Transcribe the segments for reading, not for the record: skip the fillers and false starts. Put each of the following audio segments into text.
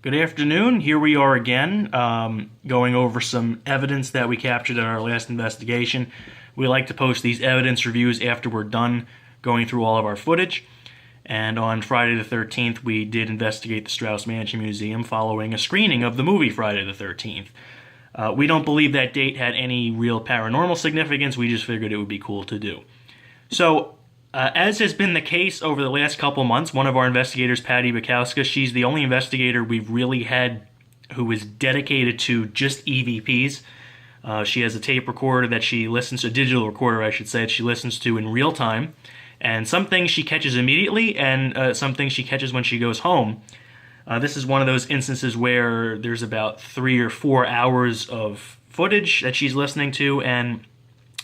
Good afternoon. Here we are again, going over some evidence that we captured in our last investigation. We like to post these evidence reviews after we're done going through all of our footage. And on Friday the 13th, we did investigate the Strauss Mansion Museum following a screening of the movie Friday the 13th. We don't believe that date had any real paranormal significance. We just figured it would be cool to do. So, as has been the case over the last couple months, one of our investigators, Patty Bukowska, she's the only investigator we've really had who is dedicated to just EVPs. She has a tape recorder that she listens to, a digital recorder, I should say, that she listens to in real time. And some things she catches immediately, and some things she catches when she goes home. This is one of those instances where there's about 3 or 4 hours of footage that she's listening to, and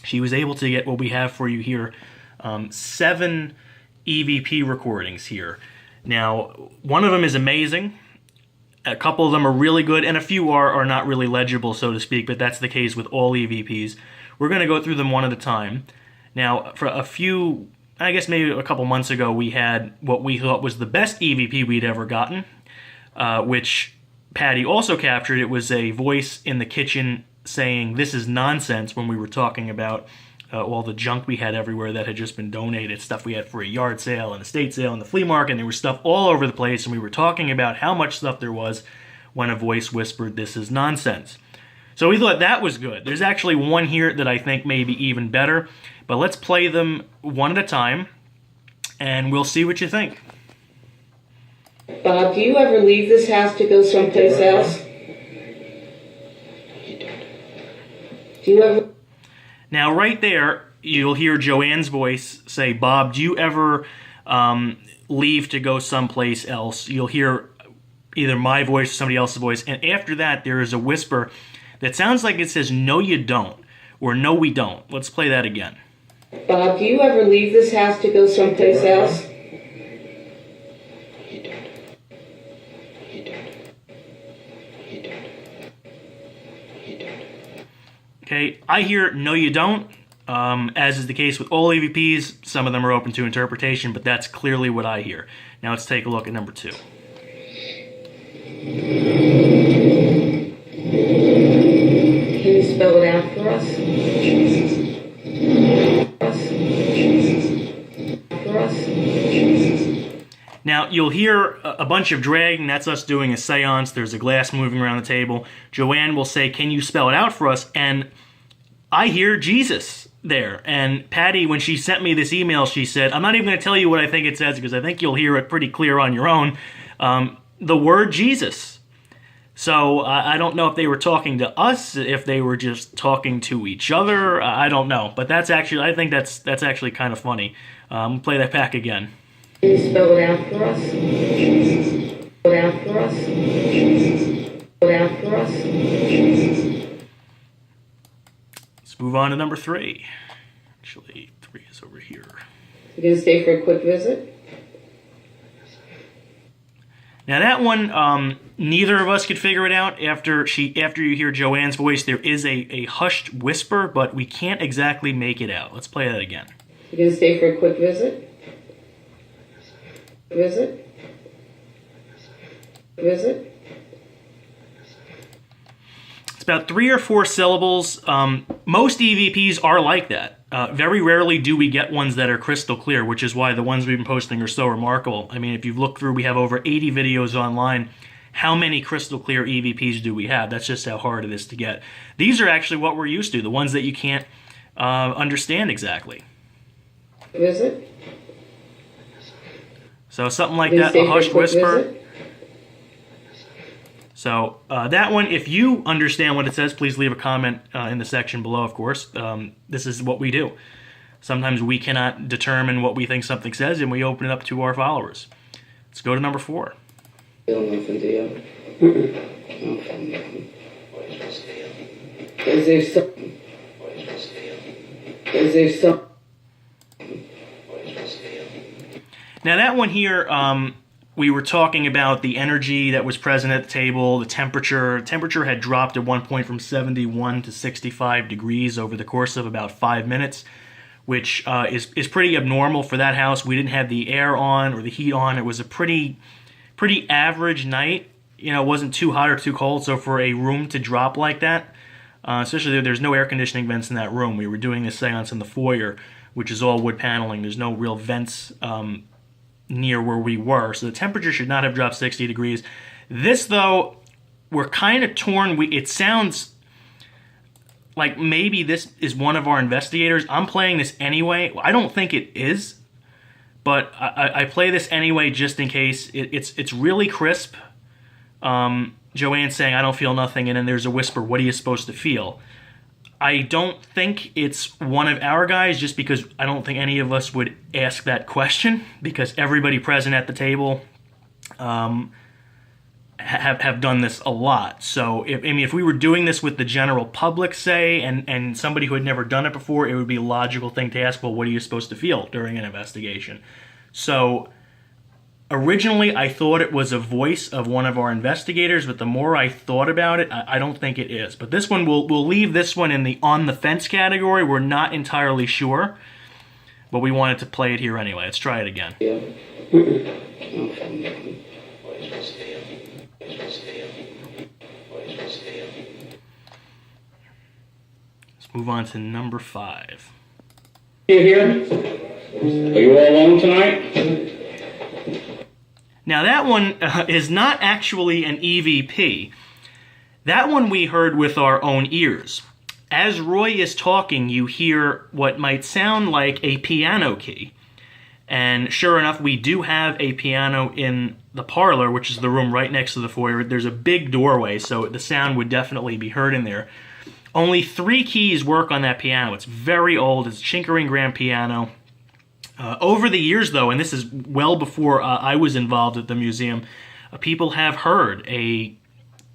she was able to get what we have for you here. 7 EVP recordings here. Now, one of them is amazing. A couple of them are really good, and a few are not really legible, so to speak, but that's the case with all EVPs. We're going to go through them one at a time. Now, for a few, I guess maybe a couple months ago, we had what we thought was the best EVP we'd ever gotten, which Patty also captured. It was a voice in the kitchen saying, "This is nonsense," when we were talking about all the junk we had everywhere that had just been donated, stuff we had for a yard sale and estate sale and the flea market, and there was stuff all over the place, and we were talking about how much stuff there was when a voice whispered, "This is nonsense." So we thought that was good. There's actually one here that I think may be even better, but let's play them one at a time, and we'll see what you think. Bob, do you ever leave this house to go someplace else? Do you ever... Now, right there, you'll hear Joanne's voice say, "Bob, do you ever leave to go someplace else?" You'll hear either my voice or somebody else's voice, and after that, there is a whisper that sounds like it says, "No, you don't," or "No, we don't." Let's play that again. Bob, do you ever leave this house to go someplace else? Okay, I hear "No, you don't." As is the case with all EVPs, some of them are open to interpretation, but that's clearly what I hear. Now let's take a look at number 2. Can you spell it out for us? Now, you'll hear a bunch of dragging. That's us doing a seance. There's a glass moving around the table. Joanne will say, "Can you spell it out for us?" And I hear Jesus there. And Patty, when she sent me this email, she said, "I'm not even going to tell you what I think it says because I think you'll hear it pretty clear on your own." The word Jesus. So I don't know if they were talking to us, if they were just talking to each other. I don't know. But that's actually, I think that's actually kind of funny. Play that back again. Can you spell it out for us? Spell it out for us? Spell it out for us? Let's move on to number 3. Actually, 3 is over here. You gonna stay for a quick visit? Now that one, neither of us could figure it out. After you hear Joanne's voice, there is a hushed whisper, but we can't exactly make it out. Let's play that again. You gonna stay for a quick visit? Visit? Visit? It's about 3 or 4 syllables. Most EVPs are like that. Very rarely do we get ones that are crystal clear, which is why the ones we've been posting are so remarkable. I mean, if you've looked through, we have over 80 videos online. How many crystal clear EVPs do we have? That's just how hard it is to get. These are actually what we're used to, the ones that you can't understand exactly. Visit? So something like that, a hushed whisper. Visit? So that one, if you understand what it says, please leave a comment in the section below, of course. This is what we do. Sometimes we cannot determine what we think something says, and we open it up to our followers. Let's go to number 4. Feel nothing, do you? Is there something? Is there something? Now that one here, we were talking about the energy that was present at the table, the temperature. Temperature had dropped at one point from 71 to 65 degrees over the course of about 5 minutes, which is pretty abnormal for that house. We didn't have the air on or the heat on. It was a pretty average night. it wasn't too hot or too cold. So for a room to drop like that, especially there's no air conditioning vents in that room. We were doing this seance in the foyer, which is all wood paneling. There's no real vents near where we were, so the temperature should not have dropped 60 degrees. This, though, we're kind of torn. It sounds like maybe this is one of our investigators. I'm playing this anyway. I don't think it is, but I play this anyway just in case. It's really crisp. Joanne's saying, "I don't feel nothing," and then there's a whisper, "What are you supposed to feel?" I don't think it's one of our guys, just because I don't think any of us would ask that question, because everybody present at the table have done this a lot. So if we were doing this with the general public, say, and somebody who had never done it before, it would be a logical thing to ask, well, what are you supposed to feel during an investigation? So originally I thought it was a voice of one of our investigators, but the more I thought about it, I don't think it is. But this one, we'll leave this one in the on the fence category. We're not entirely sure, but we wanted to play it here anyway. Let's try it again. Yeah. Let's move on to number 5. You here? Are you all alone tonight? Now that one is not actually an EVP. That one we heard with our own ears. As Roy is talking, you hear what might sound like a piano key. And sure enough, we do have a piano in the parlor, which is the room right next to the foyer. There's a big doorway, so the sound would definitely be heard in there. Only 3 keys work on that piano. It's very old. It's a Chinkering grand piano. Over the years, though, and this is well before I was involved at the museum, people have heard a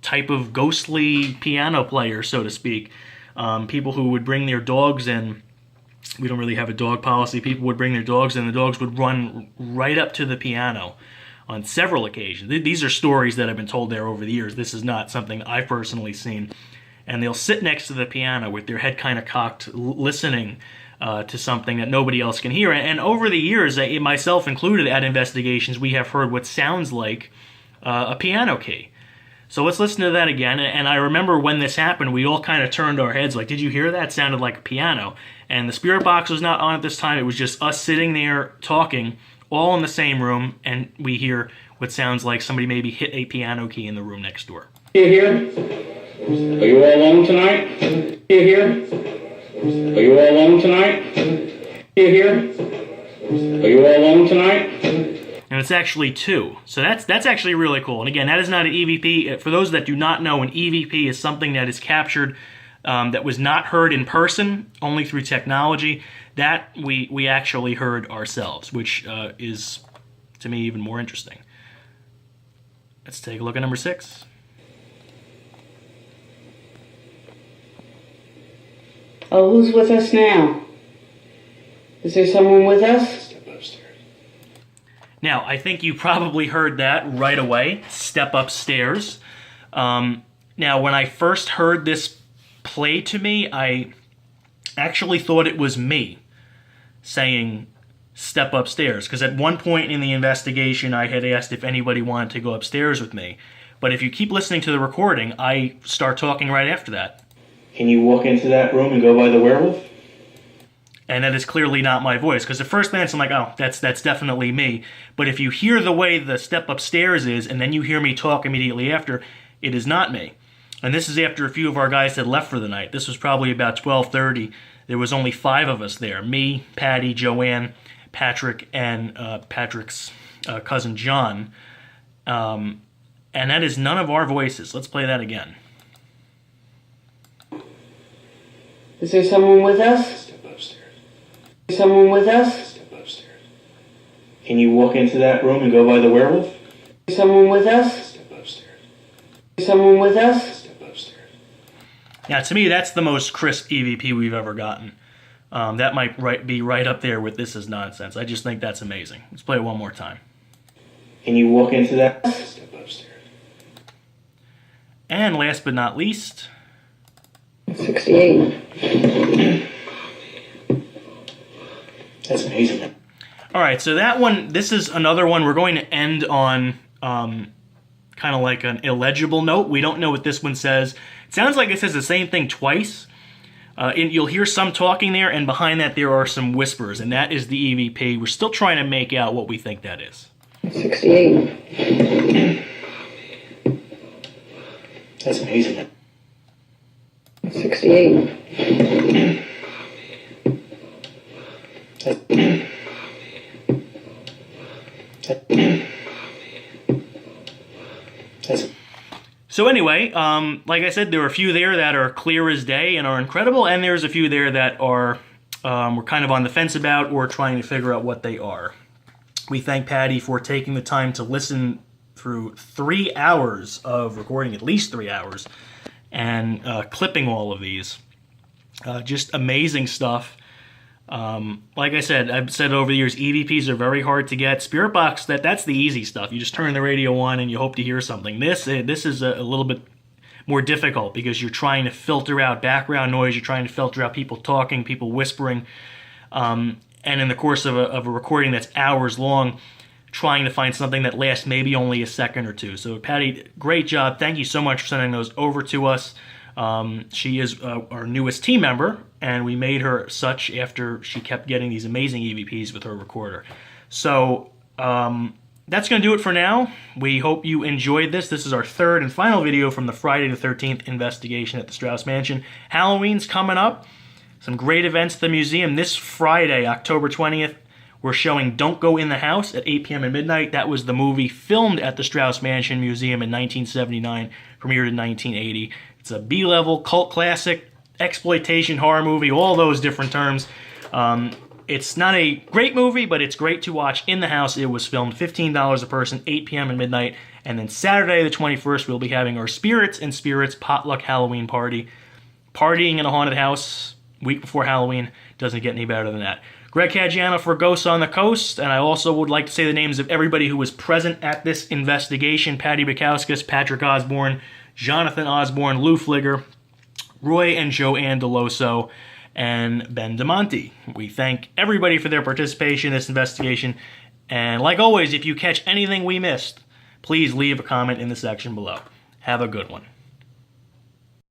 type of ghostly piano player, so to speak. People who would bring their dogs in. We don't really have a dog policy. People would bring their dogs in, and the dogs would run right up to the piano on several occasions. These are stories that have been told there over the years. This is not something I've personally seen. And they'll sit next to the piano with their head kind of cocked, listening to something that nobody else can hear. And over the years, myself included at investigations, we have heard what sounds like a piano key. So let's listen to that again. And I remember when this happened, we all kind of turned our heads like, did you hear that? It sounded like a piano. And the spirit box was not on at this time. It was just us sitting there talking, all in the same room, and we hear what sounds like somebody maybe hit a piano key in the room next door. You here? Are you all alone tonight? You here? Are you all alone tonight? You here? Are you all alone tonight? And it's actually 2. So that's actually really cool. And again, that is not an EVP. For those that do not know, an EVP is something that is captured that was not heard in person, only through technology. That we actually heard ourselves, which is, to me, even more interesting. Let's take a look at number 6. Oh, who's with us now? Is there someone with us? Now, I think you probably heard that right away. Step upstairs. Now, when I first heard this play to me, I actually thought it was me saying, step upstairs. Because at one point in the investigation, I had asked if anybody wanted to go upstairs with me. But if you keep listening to the recording, I start talking right after that. Can you walk into that room and go by the werewolf? And that is clearly not my voice. Because at first glance, I'm like, oh, that's definitely me. But if you hear the way the step upstairs is, and then you hear me talk immediately after, it is not me. And this is after a few of our guys had left for the night. This was probably about 12:30. There was only 5 of us there. Me, Patty, Joanne, Patrick, and Patrick's cousin John. And that is none of our voices. Let's play that again. Is there someone with us? Step upstairs. Is there someone with us? Step upstairs. Can you walk into that room and go by the werewolf? Is there someone with us? Step upstairs. Is there someone with us? Step upstairs. Now, to me, that's the most crisp EVP we've ever gotten. That might be right up there with This Is Nonsense. I just think that's amazing. Let's play it one more time. Can you walk into that? Step upstairs. And last but not least, 68. That's amazing. all right, so that one, this is another one. We're going to end on kind kind of like an illegible note. We don't know what this one says. It sounds like it says the same thing twice. You'll hear some talking there, and behind that there are some whispers, and that is the EVP. We're still trying to make out what we think that is. 68. That's amazing. 68. So anyway, like I said, there are a few there that are clear as day and are incredible, and there's a few there that are we're kind of on the fence about or trying to figure out what they are. We thank Patty for taking the time to listen through 3 hours of recording, at least 3 hours, and clipping all of these. Just amazing stuff. Like I said, I've said over the years, EVPs are very hard to get. Spirit Box, that's the easy stuff. You just turn the radio on and you hope to hear something. This is a little bit more difficult because you're trying to filter out background noise. You're trying to filter out people talking, people whispering. And in the course of a recording that's hours long, trying to find something that lasts maybe only a second or two. So Patty, great job. Thank you so much for sending those over to us. She is our newest team member, and we made her such after she kept getting these amazing EVPs with her recorder. So that's going to do it for now. We hope you enjoyed this. This is our third and final video from the Friday the 13th investigation at the Strauss Mansion. Halloween's coming up. Some great events at the museum. This Friday, October 20th, we're showing Don't Go in the House at 8 p.m. and midnight. That was the movie filmed at the Strauss Mansion Museum in 1979, premiered in 1980. It's a B-level cult classic, exploitation horror movie, all those different terms. It's not a great movie, but it's great to watch in the house. It was filmed $15 a person, 8 p.m. and midnight. And then Saturday the 21st, we'll be having our Spirits and Spirits potluck Halloween party. Partying in a haunted house week before Halloween doesn't get any better than that. Greg Caggiano for Ghosts on the Coast, and I also would like to say the names of everybody who was present at this investigation: Patty Bukowskis, Patrick Osborne, Jonathan Osborne, Lou Fligger, Roy and Joanne DeLoso, and Ben DeMonte. We thank everybody for their participation in this investigation, and like always, if you catch anything we missed, please leave a comment in the section below. Have a good one.